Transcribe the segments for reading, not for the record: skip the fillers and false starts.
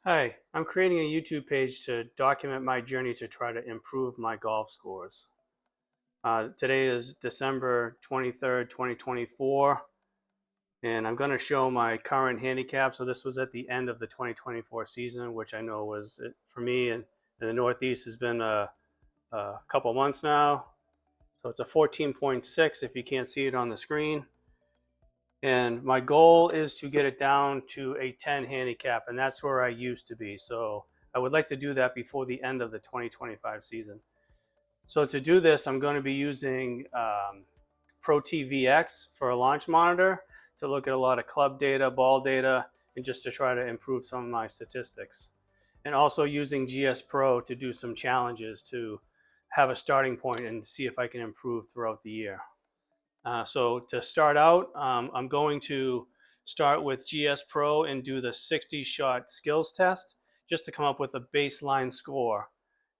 Hi, I'm creating a YouTube page to document my journey to try to improve my golf scores. Today is December 23rd, 2024, and I'm going to show my current handicap. So this was at the end of the 2024 season, which I know was, for me in the Northeast, has been a couple months now. So it's a 14.6 if you can't see it on the screen. And my goal is to get it down to a 10 handicap, and that's where I used to be. So I would like to do that before the end of the 2025 season. So to do this, I'm going to be using Protee VX for a launch monitor to look at a lot of club data, ball data, and just to try to improve some of my statistics. And also using GSPro to do some challenges to have a starting point and see if I can improve throughout the year. So to start out, I'm going to start with GSPro and do the 60-shot skills test just to come up with a baseline score.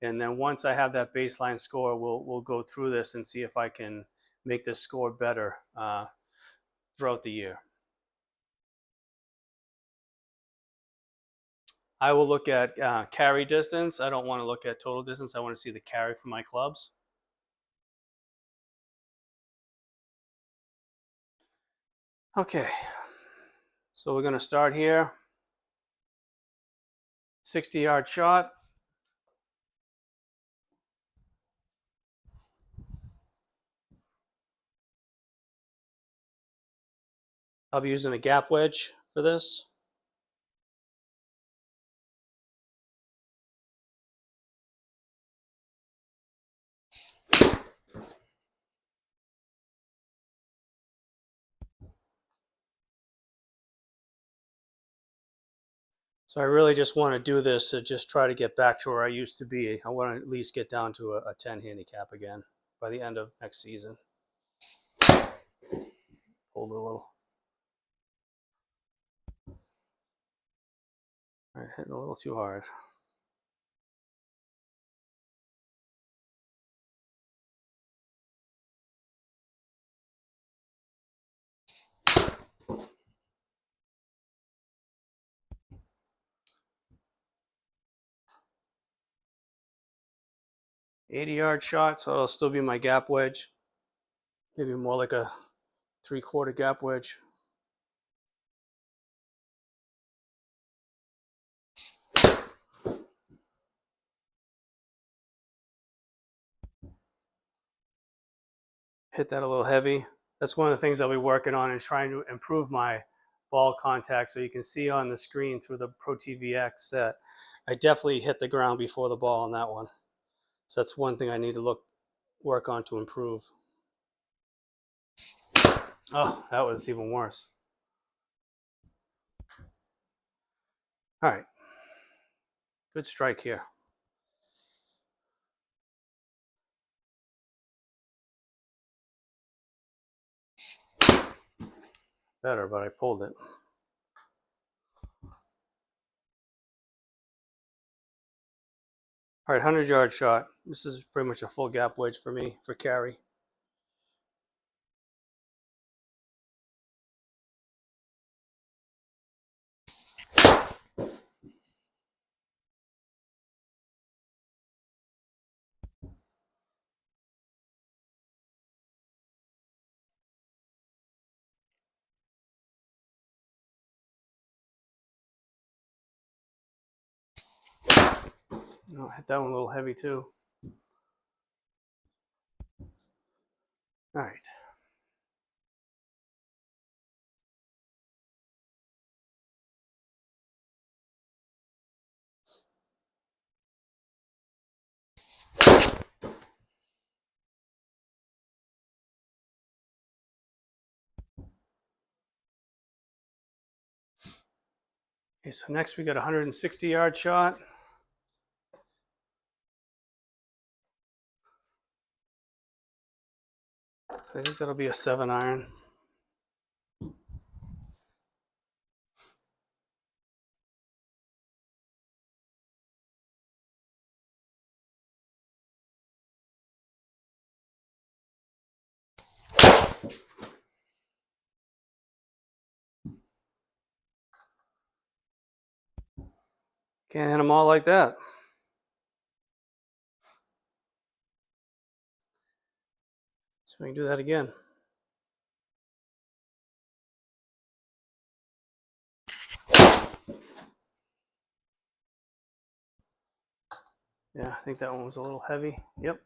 And then once I have that baseline score, we'll go through this and see if I can make this score better throughout the year. I will look at carry distance. I don't want to look at total distance. I want to see the carry for my clubs. Okay, so we're going to start here. 60-yard shot. I'll be using a gap wedge for this. So I really just want to do this to just try to get back to where I used to be. I want to at least get down to a 10 handicap again by the end of next season. Hold it a little. All right, hitting a little too hard. .80-yard shot, so it'll still be my gap wedge. Maybe more like a 3/4 gap wedge. Hit that a little heavy. That's one of the things I'll be working on and trying to improve my ball contact. So you can see on the screen through the Protee VX that I definitely hit the ground before the ball on that one. So that's one thing I need to work on to improve. Oh, that was even worse. All right. Good strike here. Better, but I pulled it. All right, 100-yard shot. This is pretty much a full gap wedge for me for carry. Oh, hit that one a little heavy too. All right. Okay, so next we got a 160-yard shot. I think that'll be a 7-iron. Can't hit them all like that. So we can do that again. Yeah, I think that one was a little heavy. Yep.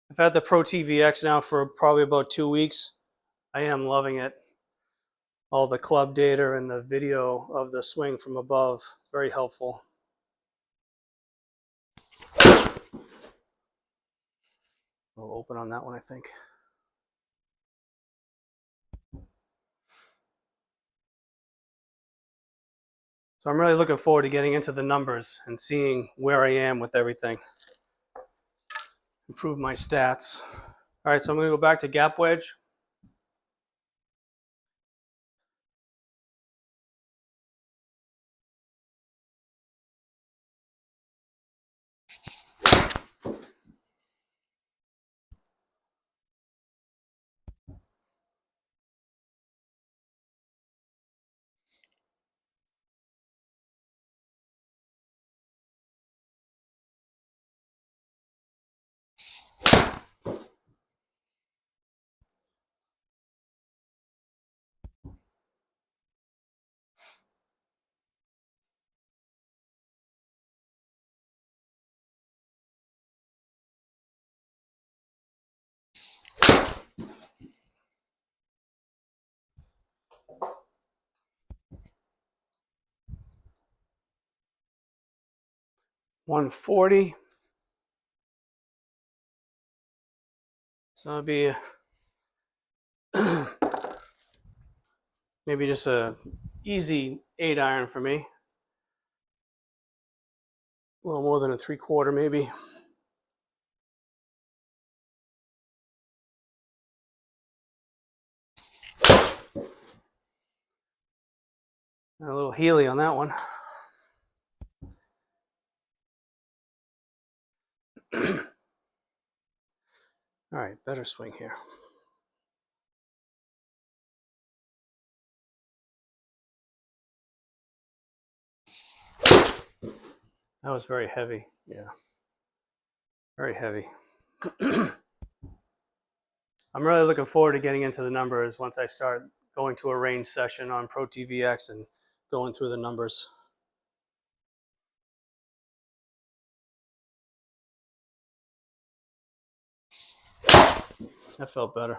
I've had the Protee VX now for probably about 2 weeks. I am loving it. All the club data and the video of the swing from above. Very helpful. We'll open on that one, I think. So I'm really looking forward to getting into the numbers and seeing where I am with everything. Improve my stats. All right, so I'm going to go back to gap wedge. $140. So it'll be maybe just a easy 8-iron for me. A little more than a 3/4 maybe. A little Healy on that one. All right, better swing here. That was very heavy. Yeah, very heavy. I'm really looking forward to getting into the numbers once I start going to a range session on Protee VX and going through the numbers. That felt better.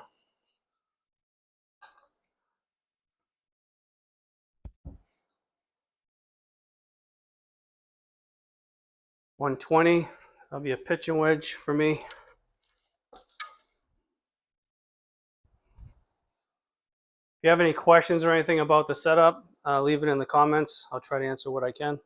$120. That'll be a pitching wedge for me. If you have any questions or anything about the setup, leave it in the comments. I'll try to answer what I can.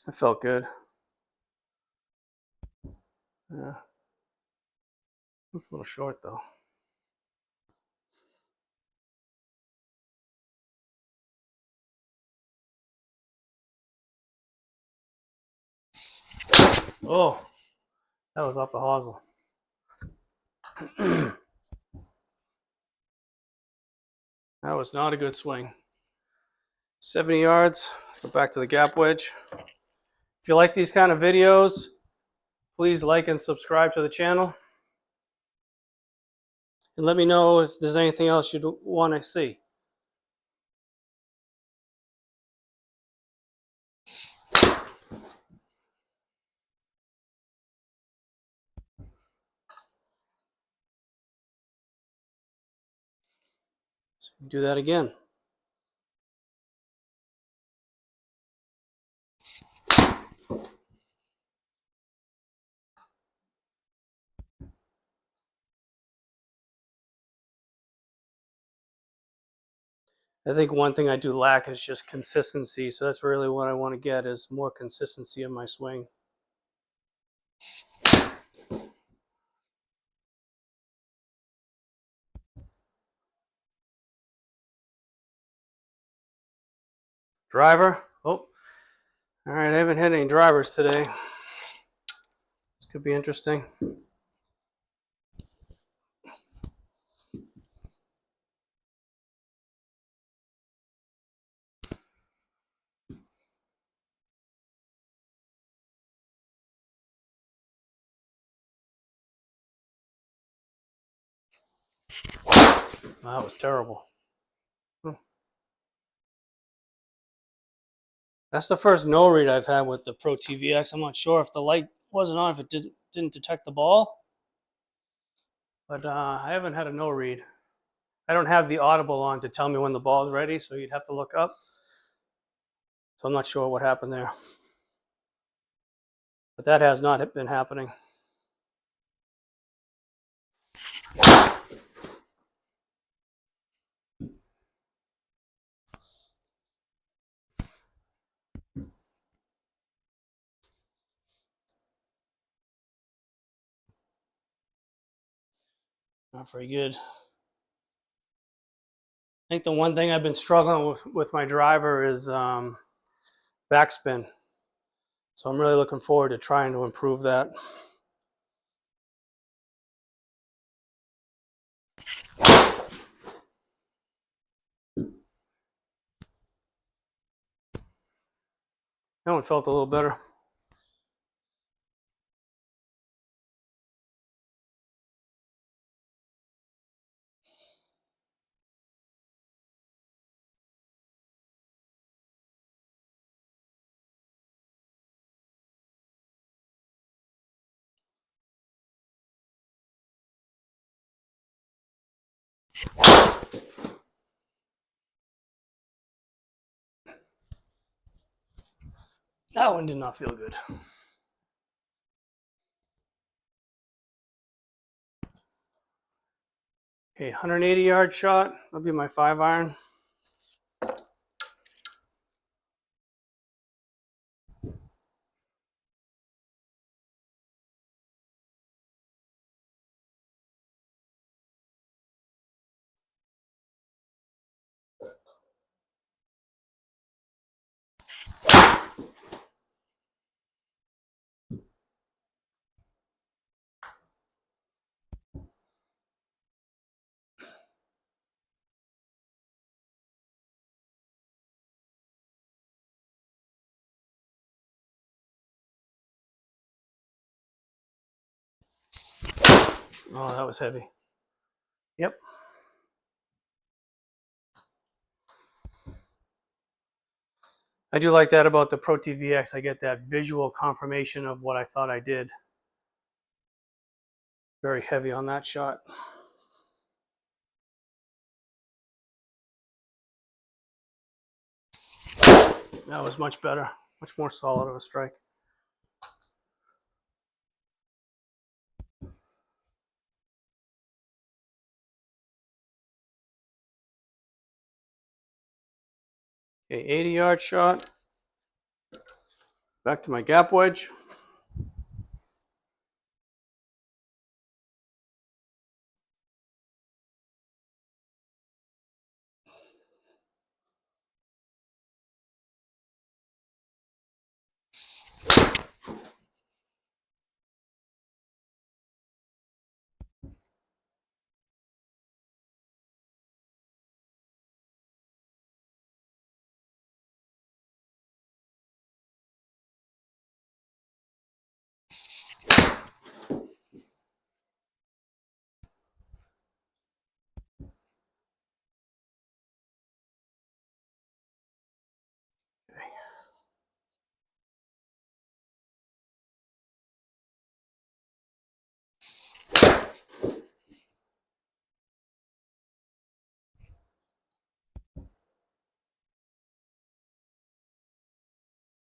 It felt good. Yeah. A little short though. Oh, that was off the hosel. That was not a good swing. 70 yards. Go back to the gap wedge. If you like these kind of videos, please like and subscribe to the channel. And let me know if there's anything else you'd want to see. So do that again. I think one thing I do lack is just consistency. So that's really what I want to get, is more consistency in my swing. Driver. Oh, all right. I haven't hit any drivers today. This could be interesting. That was terrible. That's the first no read I've had with the Protee VX. I'm not sure if the light wasn't on, if it didn't detect the ball, but I haven't had a no read. I don't have the audible on to tell me when the ball is ready, so you'd have to look up. So I'm not sure what happened there, but that has not been happening. Not very good. I think the one thing I've been struggling with my driver is backspin. So I'm really looking forward to trying to improve that. That one felt a little better. That one did not feel good. Okay, 180-yard shot. That'll be my 5-iron. Oh, that was heavy. Yep. I do like that about the Protee VX. I get that visual confirmation of what I thought I did. Very heavy on that shot. That was much better. Much more solid of a strike. Okay, 80-yard shot. Back to my gap wedge. Okay.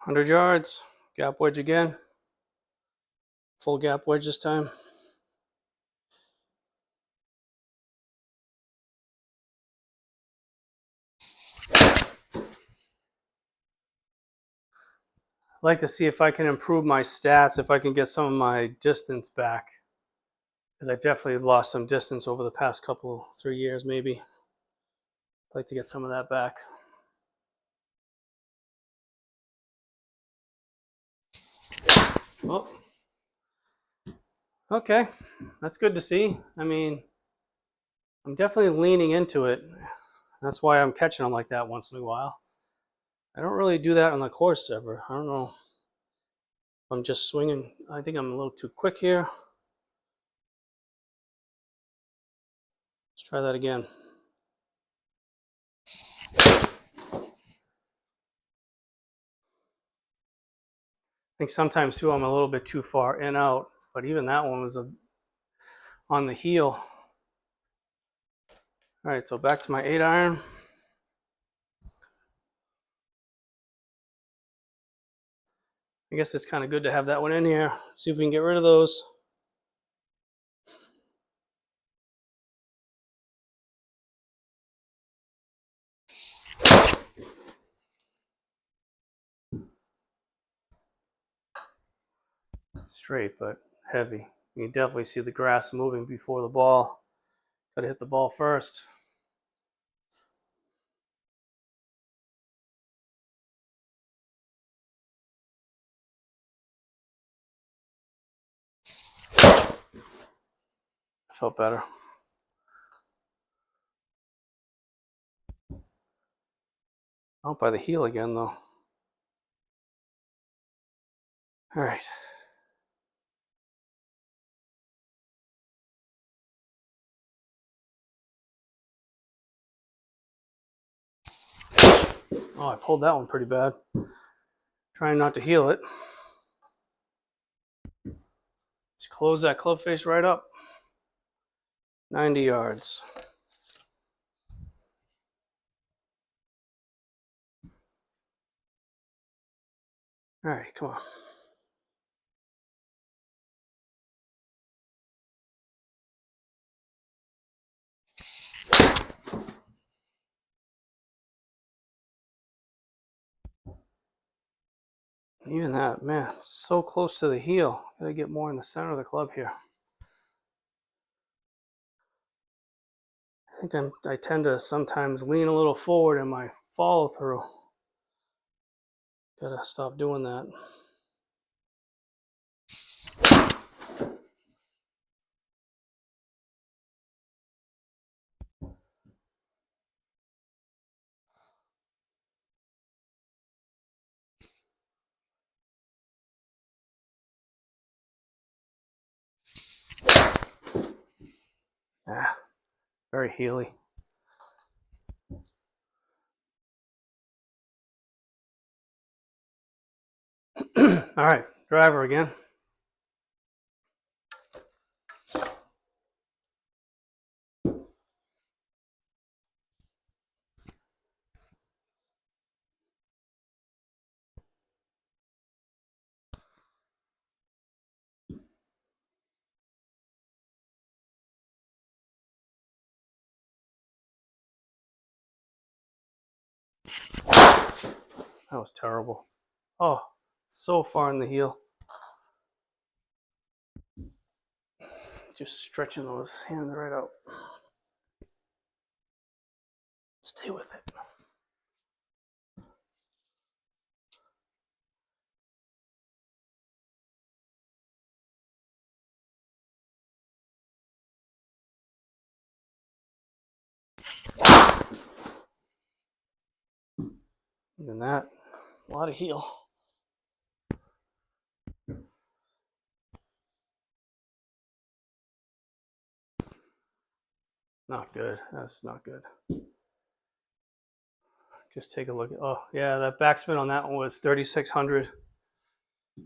100 yards. Gap wedge again. Full gap wedge this time. I'd like to see if I can improve my stats, if I can get some of my distance back, because I've definitely lost some distance over the past couple, 3 years maybe. I'd like to get some of that back. Well, okay, that's good to see. I mean, I'm definitely leaning into it. That's why I'm catching them like that once in a while. I don't really do that on the course ever. I don't know. I'm just swinging. I think I'm a little too quick here. Let's try that again. I think sometimes too I'm a little bit too far in out, but even that one was on the heel. All right, so back to my 8-iron. I guess it's kind of good to have that one in here. See if we can get rid of those. Straight, but heavy. You can definitely see the grass moving before the ball. Gotta hit the ball first. Felt better. Out by the heel again, though. All right. Oh, I pulled that one pretty bad. Trying not to heel it. Just close that club face right up. 90 yards. All right, come on. Even that, man, so close to the heel. Gotta get more in the center of the club here. I think I tend to sometimes lean a little forward in my follow through. Gotta stop doing that. Ah, very heely. All right, driver again. That was terrible. Oh, so far in the heel. Just stretching those hands right out. Stay with it. Even that, a lot of heel. Not good. That's not good. Just take a look. Oh, yeah, that backspin on that one was 3,600.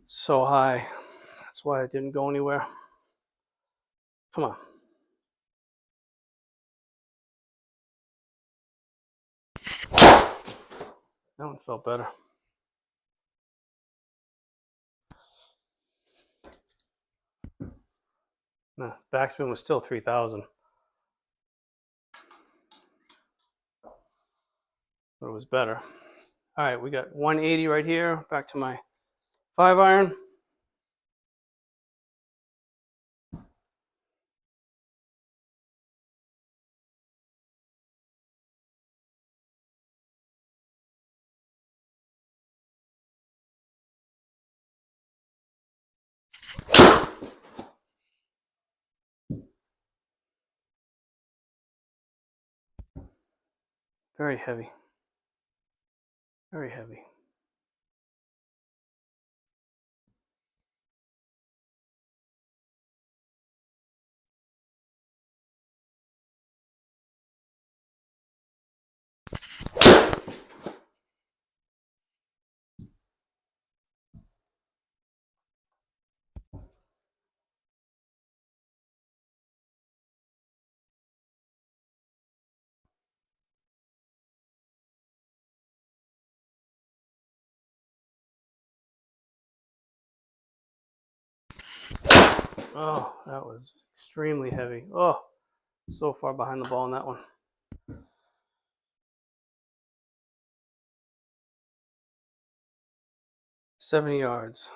So high. That's why it didn't go anywhere. Come on. That one felt better. No, backspin was still 3,000. But it was better. All right, we got 180 right here. Back to my 5-iron. Very heavy. Very heavy. Oh, that was extremely heavy. Oh, so far behind the ball on that one. 70 yards.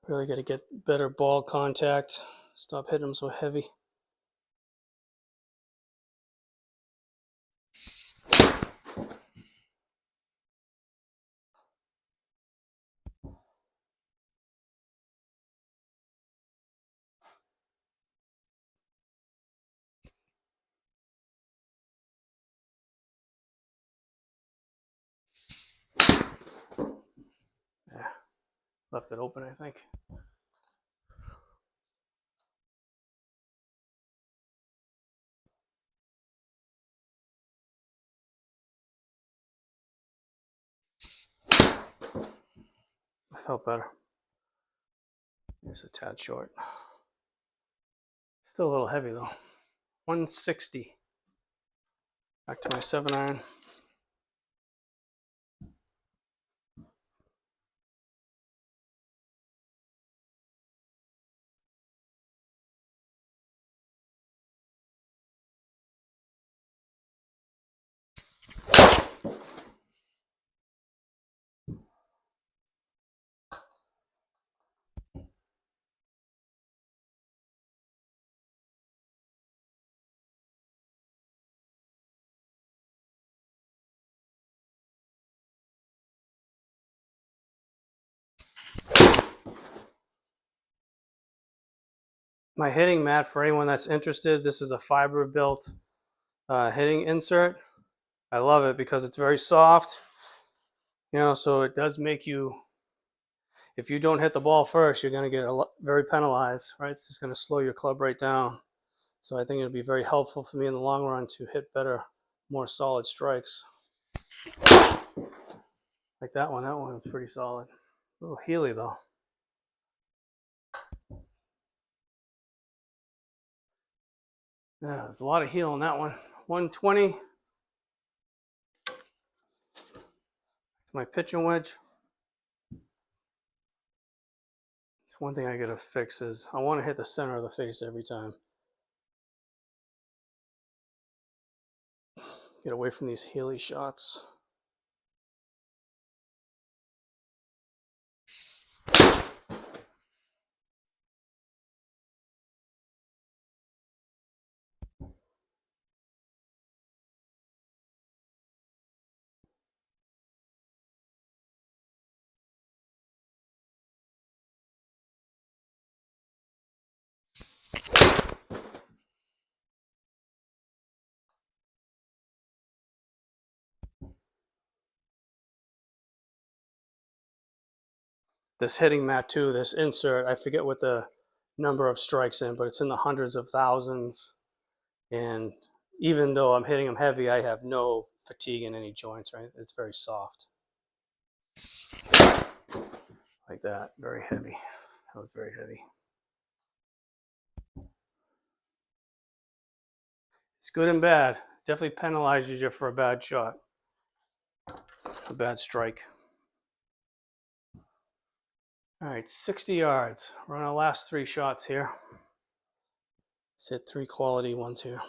Really got to get better ball contact. Stop hitting them so heavy. Yeah, left it open, I think. I felt better. It's a tad short. Still a little heavy though. 160. Back to my 7-iron. My hitting mat, for anyone that's interested, this is a fiber built hitting insert. I love it because it's very soft, so it does make you, if you don't hit the ball first, you're going to get very penalized, right? It's just going to slow your club right down. So I think it'll be very helpful for me in the long run to hit better, more solid strikes. Like that one was pretty solid. A little heely though. Yeah, there's a lot of heel on that one. 120. My pitching wedge. It's one thing I gotta fix is I want to hit the center of the face every time. Get away from these heely shots. This hitting mat too, this insert, I forget what the number of strikes in, but it's in the hundreds of thousands. And even though I'm hitting them heavy, I have no fatigue in any joints, right? It's very soft. Like that, very heavy. That was very heavy. It's good and bad. Definitely penalizes you for a bad shot, a bad strike. All right, 60 yards. We're on our last 3 shots here. Let's hit 3 quality ones here.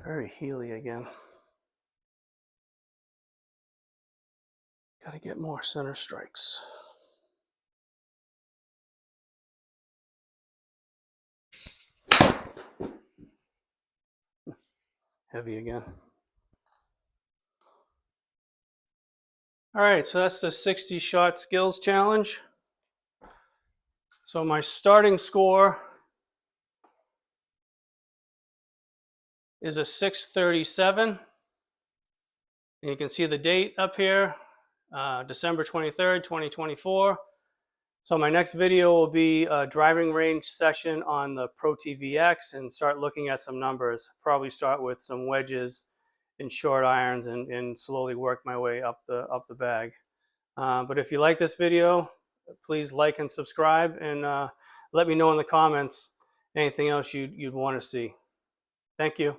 Very heely again. Gotta get more center strikes. Heavy again. All right, so that's the 60 shot skills challenge. So my starting score is a 637. And you can see the date up here, December 23rd, 2024. So my next video will be a driving range session on the Protee VX and start looking at some numbers. Probably start with some wedges and short irons and slowly work my way up the bag. But if you like this video, please like and subscribe, and let me know in the comments anything else you'd want to see. Thank you.